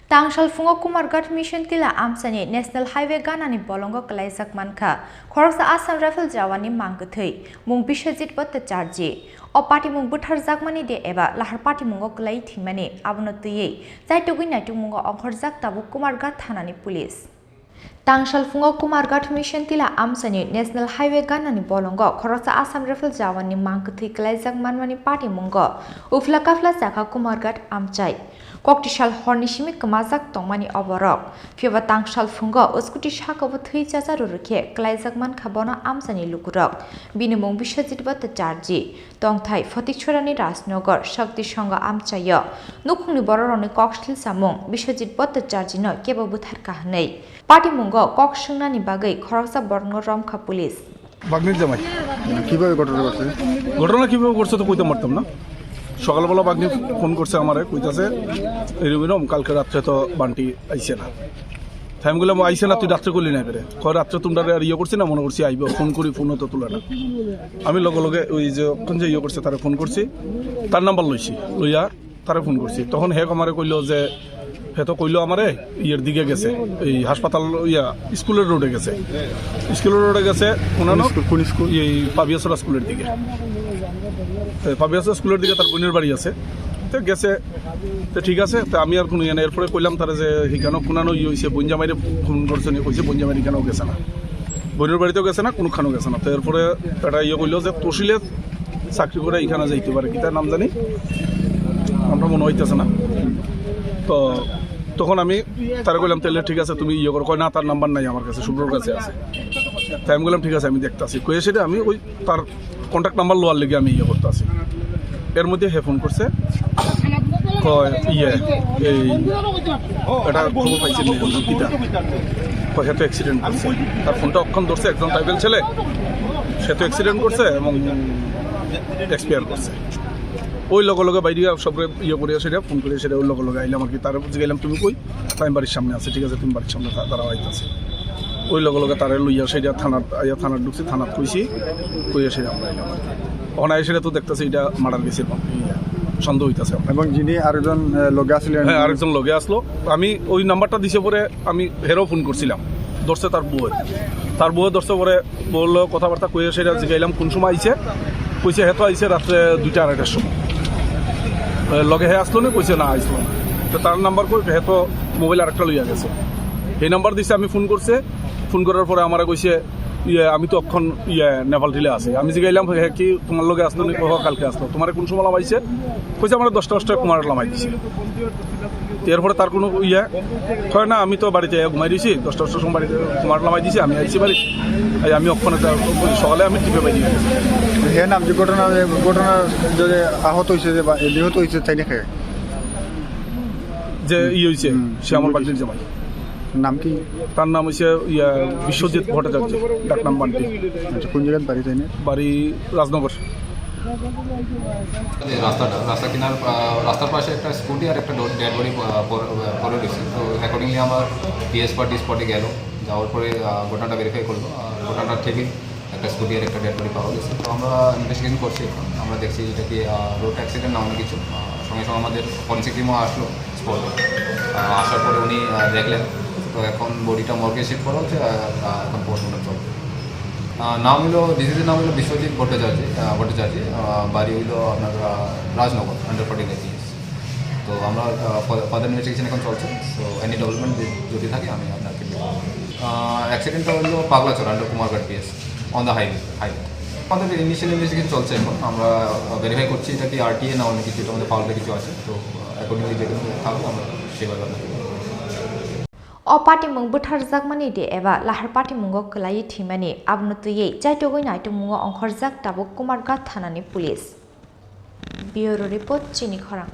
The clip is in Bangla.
Tangshal fungo Kumarghat mission Tilla Amchaini National Highway Ganani Bolongo Kwlaijak Mankha Khorang Assam Riffle Jawani Mankwthowi mung bisajit botta charge o party mung buthar jakmani de eba lahar party mungo klai thimani abonotui zaitogui naitu mungo onkhorjak tabu Kumarghat thanani police Tangshal fungo Kumarghat mission Tilla Amchaini National Highway Ganani Bolongo Khorang Assam Riffle Jawani Mankwthowi Kwlaijak manwani party mungo ufla kafla jaka Kumarghat Amchai Koktishal Hornishimi Kwlaijak tongmani oborok Fiba Tangshal fungo uskuti shakabu thui jajaru rukhe Kwlaijak Mankha bono Amchaini lukurok binimung bisajit botta charge tongthai Fotikchorani Rajnagar Shakti Sangha Amchayo nukhungni bororoni kokshil samung bisajit botta charge no kebo buthar kahnei party mungo kokshungnani bagai Khorang Bolongo Ramkha police বাগনির জামাই কিভাবে ঘটনা ঘটছে ঘটনা কিভাবে ঘটছে তো কইতে পারতাম না সকালবেলা বাগনি ফোন করছে আমারে কইতাছে এরকম কালকে রাত্রে তো বান্টি আইছে না টাইম গুলো আইছে না তুই রাত্রে করলি না করে কয় রাত্রে তোমরা আর ইয়ে করছি না মনে করছি আইব ফোন করি ফোনও তো তুলে না আমি লগে লগে ওই যে কোন যে ইয়ে করছে তারে ফোন করছি তার নাম্বার লইছি লইয়া তারে ফোন করছি তখন হে আমারে কইলো যে হে তো কইলো আমারে ইয়ের দিকে গেছে এই হাসপাতাল ইয়া স্কুলের রোডে গেছে কোন স্কুল এই পাবিয়াসরা স্কুলের দিকে পাবিয়াসরা স্কুলের দিকে তার বোনের বাড়ি আছে তো গেছে তো ঠিক আছে তো আমি আর কোনো ইয়ে না এরপরে কইলাম তারা যে হিখানো কোনানো ইয়ে হয়েছে বঞ্জামাইরে ফোন করছে নিয়ে কইছে বঞ্জামাইরি কেন গেছে না বোনের বাড়িতেও গেছে না কোনো খানো গেছে না তো এরপরে একটা ইয়ে কইলো যে তসিলে চাকরি করে এখানে যাইতে পারে কি তার নাম জানি আমরা মনে হইতেছে না তো তখন আমি তারা কইলাম তাহলে ঠিক আছে তুমি ইয়ে করো কয় না তার নাম্বার নাই আমার কাছে শুভ্রর কাছে আছে তাই আমি বললাম ঠিক আছে আমি দেখতেছি কয়ে সেটা আমি ওই তার কন্ট্যাক্ট নাম্বার লোয়ার লেগে আমি ইয়ে করতে আসি এর মধ্যে হে ফোন করছে কয় ইয়ে এই এটা খবর পাইছেন কিতা কয় হে তো অ্যাক্সিডেন্ট করছে তার ফোনটা অক্ষণ ধরছে একজন ট্রাইবেল ছেলে সে তো অ্যাক্সিডেন্ট করছে এবং এক্সপায়ার করছে ওই লগে লগে বাইরে সব ইয়ে করে সেটা ফোন করে সেটা ওই লগে লগে আইলাম আর কি তার গেলাম তুমি কই তাই বাড়ির সামনে আছে ঠিক আছে তুমি বাড়ির সামনে তারা আইতেছে ওই লগে লগে তারা লইয়া সেটা থানার ঢুকছি থানাত কইছি কইয়া সেটা আমরা আইলাম ওখানে আই সেটা তো দেখতেছি এটা মার্ডার কেসের সন্দেহ হইতেছে এবং যিনি আরেকজন লগে আসলেন হ্যাঁ আরেকজন লগে আসলো আমি ওই নাম্বারটা দিছে পরে আমি হেরও ফোন করছিলাম ধরছে তার বউয়ে ধরছে পরে বললো কথাবার্তা কইয়া সেটা জিগাইলাম কোন সময় আইছে কইছে হেতো আইছে রাত্রে 2টা 2:30টার সময় লগে হে আসলো না কইছে না আসলো না তো তার নাম্বার কই হে তো মোবাইল আরেকটা লইয়া গেছে এই নাম্বার দিছে আমি ফোন করছে ফোন করার পরে আমারে কইছে ইয়ে আমি তো অক্ষণ ইয়ে নেপাল ঢিলে আছে আমি জিগাইলাম হে কি তোমার লগে আসলো না কহ কালকে আসলো তোমার কোন সময় লামাইছে কইছে আমার 10টা কুমার লামাই দিছে এরপরে তার কোনো ইয়ে হয় না আমি তো বাড়িতে ঘুমাই দিয়েছি 10টা সময় বাড়িতে কুমার লামাই দিছি আমি আইছি বাড়ি আমি অক্ষণে সকালে আমি টিপে পাই দিয়েছি হে নাম যে ঘটনা যদি আহত হয়েছে যে নিহত হয়েছে তাই না যে ই হয়েছে সে আমার বাড়ির জামাই নাম কি তার নাম হচ্ছে বিশ্বজিৎ ভট্টাচার্য ডাক নাম বান্টি কোন জায়গায় বাড়ি তাই না বাড়ি রাজনগর রাস্তার পাশে একটা স্কুটি আর একটা ডেড বডি পরে রয়েছে তো অ্যাকর্ডিংলি আমার পিএস পার্টি স্পটে গেল যাওয়ার পরে ঘটনাটা ভেরিফাই করলো ঘটনাটা ঠিকই একটা স্কুটি আর একটা ডেড বডি পাওয়া গেছে তো আমরা ইনভেস্টিগেশন করছি এখন আমরা দেখছি এটা কি রোড অ্যাক্সিডেন্ট না অনেক কিছু সঙ্গে সঙ্গে আমাদের ফরেন্সিক টিমও আসলো স্পটে আসার পরে উনি দেখলেন তো এখন বডিটা মর্গে শিফট করা হচ্ছে এখন পোস্টমর্টম চলছে নাম হলো ডিজিজের নাম হলো বিশ্বজিৎ ভট্টাচার্য বাড়ি হইলো আপনার রাজনগর আন্ডার 49 ইয়ার্স তো আমরা ফার্দার ইনভেস্টিগেশন এখন চলছে সো এনি ডেভেলপমেন্ট যদি থাকে আমি আপনাকে অ্যাক্সিডেন্টটা হলো Paglachar under Kumarghat PS on the highway আমাদের ইনিশিয়াল ইনভেস্টিগেশন চলছে এখন আমরা ভেরিফাই করছি এটা কি আরটিএ না অন্য কিছু এটা আমাদের ফাউলটা কিছু আছে তো অ্যাকর্ডিংলি যেগুলো থাকবে আমরা সেভাবে O party mung buthar jakmani de eba lahar party mungo klai thimani abnotui jaitogoi naitu mungo onkhorjak tabuk Kumarghat thanani police Bureau report Chini Khorang